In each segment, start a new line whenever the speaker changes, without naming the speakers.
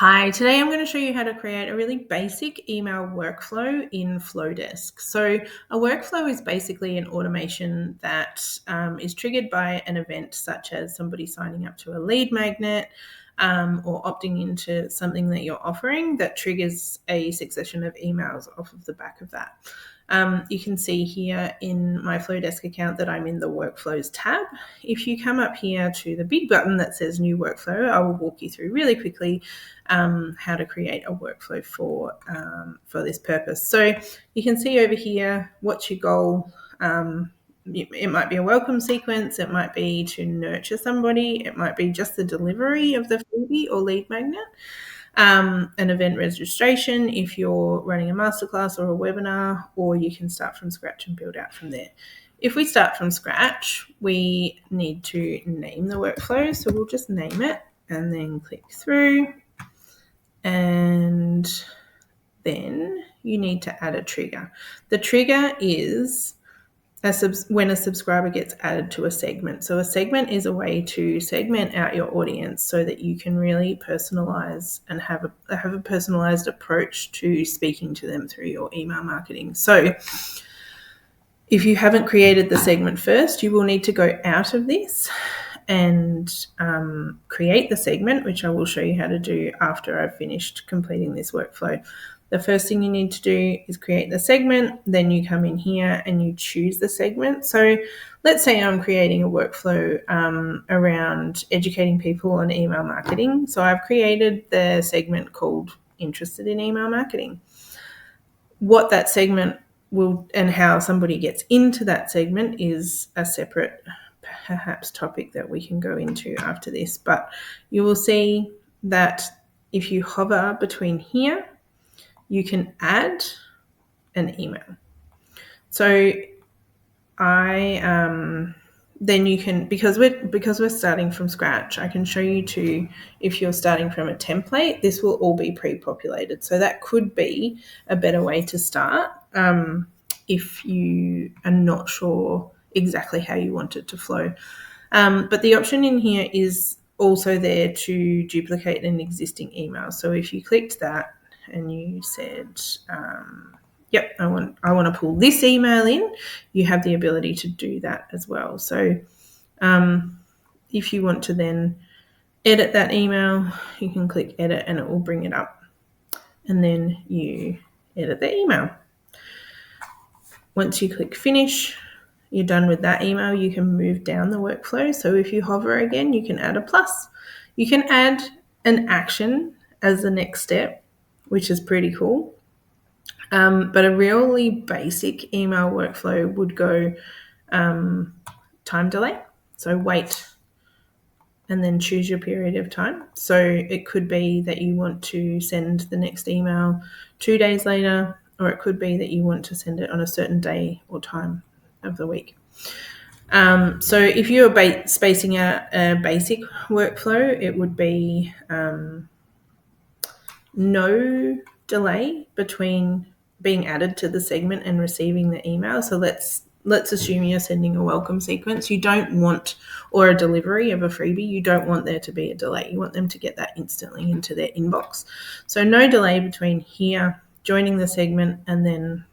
Hi, today I'm going to show you how to create a really basic email workflow in Flodesk. So a workflow is basically an automation that is triggered by an event such as somebody signing up to a lead magnet or opting into something that you're offering that triggers a succession of emails off of the back of that. You can see here in my Flodesk account that I'm in the Workflows tab. If you come up here to the big button that says New Workflow, I will walk you through really quickly how to create a workflow for this purpose. So you can see over here, what's your goal? It might be a welcome sequence. It might be to nurture somebody. It might be just the delivery of the freebie or lead magnet. An event registration if you're running a masterclass or a webinar, or you can start from scratch and build out from there. If we start from scratch, we need to name the workflow. So we'll just name it and then click through. And then you need to add a trigger. The trigger is when a subscriber gets added to a segment. So a segment is a way to segment out your audience so that you can really personalize and have a personalized approach to speaking to them through your email marketing. So if you haven't created the segment first, you will need to go out of this and create the segment, which I will show you how to do after I've finished completing this workflow. The first thing you need to do is create the segment. Then you come in here and you choose the segment. So let's say I'm creating a workflow around educating people on email marketing. So I've created the segment called Interested in Email Marketing. What that segment will and how somebody gets into that segment is a separate perhaps topic that we can go into after this. But you will see that if you hover between here, you can add an email. So then you can, because we're starting from scratch, I can show you to, if you're starting from a template, this will all be pre-populated. So that could be a better way to start if you are not sure exactly how you want it to flow. But the option in here is also there to duplicate an existing email. So if you clicked that, and you said, yep, I want to pull this email in, you have the ability to do that as well. So if you want to then edit that email, you can click edit and it will bring it up. And then you edit the email. Once you click finish, you're done with that email. You can move down the workflow. So if you hover again, you can add a plus. You can add an action as the next step, which is pretty cool. But a really basic email workflow would go time delay. So wait and then choose your period of time. So it could be that you want to send the next email 2 days later, or it could be that you want to send it on a certain day or time of the week. So if you're spacing out a basic workflow, it would be no delay between being added to the segment and receiving the email. So let's assume you're sending a welcome sequence. You don't want, or a delivery of a freebie, you don't want there to be a delay. You want them to get that instantly into their inbox. So no delay between here, joining the segment, and then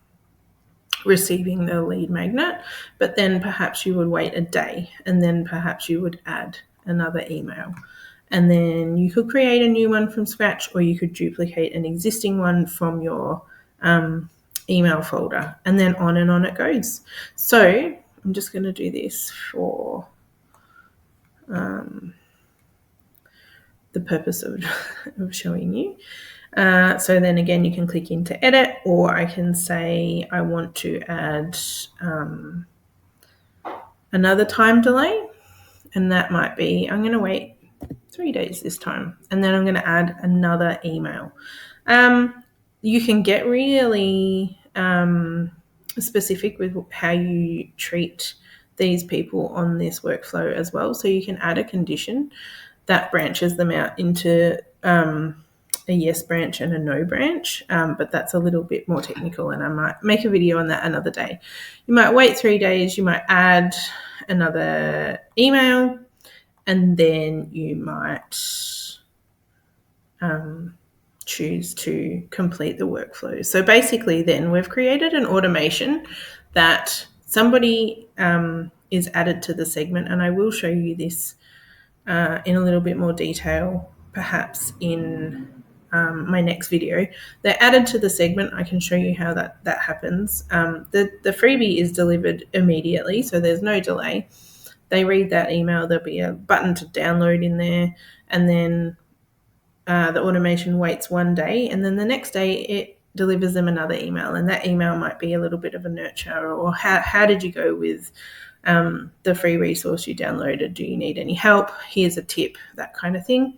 receiving the lead magnet. But then perhaps you would wait a day, and then perhaps you would add another email. And then you could create a new one from scratch, or you could duplicate an existing one from your email folder, and then on it goes. So I'm just going to do this for the purpose of showing you. So then again, you can click into edit, or I can say I want to add another time delay, and that might be, I'm going to wait 3 days this time, and then I'm going to add another email. You can get really specific with how you treat these people on this workflow as well. So you can add a condition that branches them out into a yes branch and a no branch, but that's a little bit more technical, and I might make a video on that another day. You might wait 3 days, you might add another email, and then you might choose to complete the workflow. So basically, then we've created an automation that somebody is added to the segment, and I will show you this in a little bit more detail, perhaps in my next video. They're added to the segment. I can show you how that happens. The freebie is delivered immediately, so there's no delay. They read that email. There'll be a button to download in there, and then the automation waits one day, and then the next day it delivers them another email, and that email might be a little bit of a nurture, or how did you go with the free resource you downloaded? Do you need any help? Here's a tip, that kind of thing.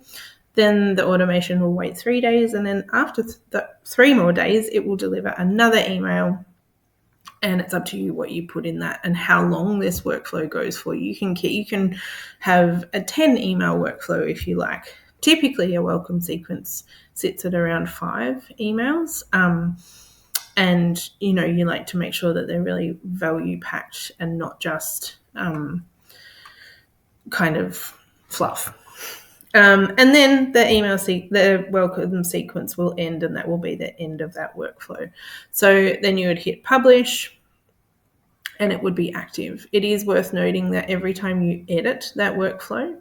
Then the automation will wait 3 days, and then after 3 more days, it will deliver another email. And it's up to you what you put in that and how long this workflow goes for. You can have a 10 email workflow if you like. Typically, a welcome sequence sits at around 5 emails. And, you like to make sure that they're really value packed and not just kind of fluff. And then the welcome sequence will end, and that will be the end of that workflow. So then you would hit publish, and it would be active. It is worth noting that every time you edit that workflow,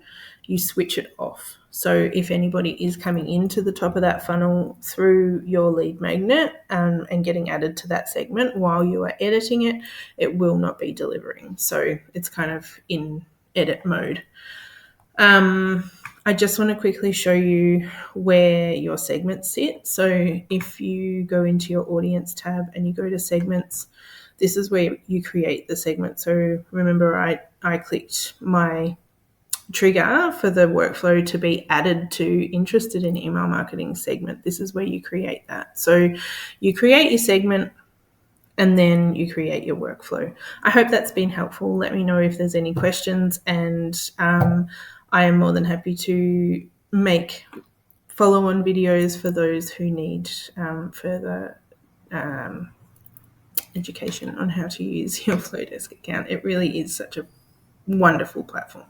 you switch it off. So if anybody is coming into the top of that funnel through your lead magnet and getting added to that segment while you are editing it, it will not be delivering. So it's kind of in edit mode. I just want to quickly show you where your segments sit. So if you go into your audience tab and you go to segments, this is where you create the segment. So remember, I clicked my trigger for the workflow to be added to interested in email marketing segment. This is where you create that. So you create your segment, and then you create your workflow. I hope that's been helpful. Let me know if there's any questions, and I am more than happy to make follow-on videos for those who need further education on how to use your Flodesk account. It really is such a wonderful platform.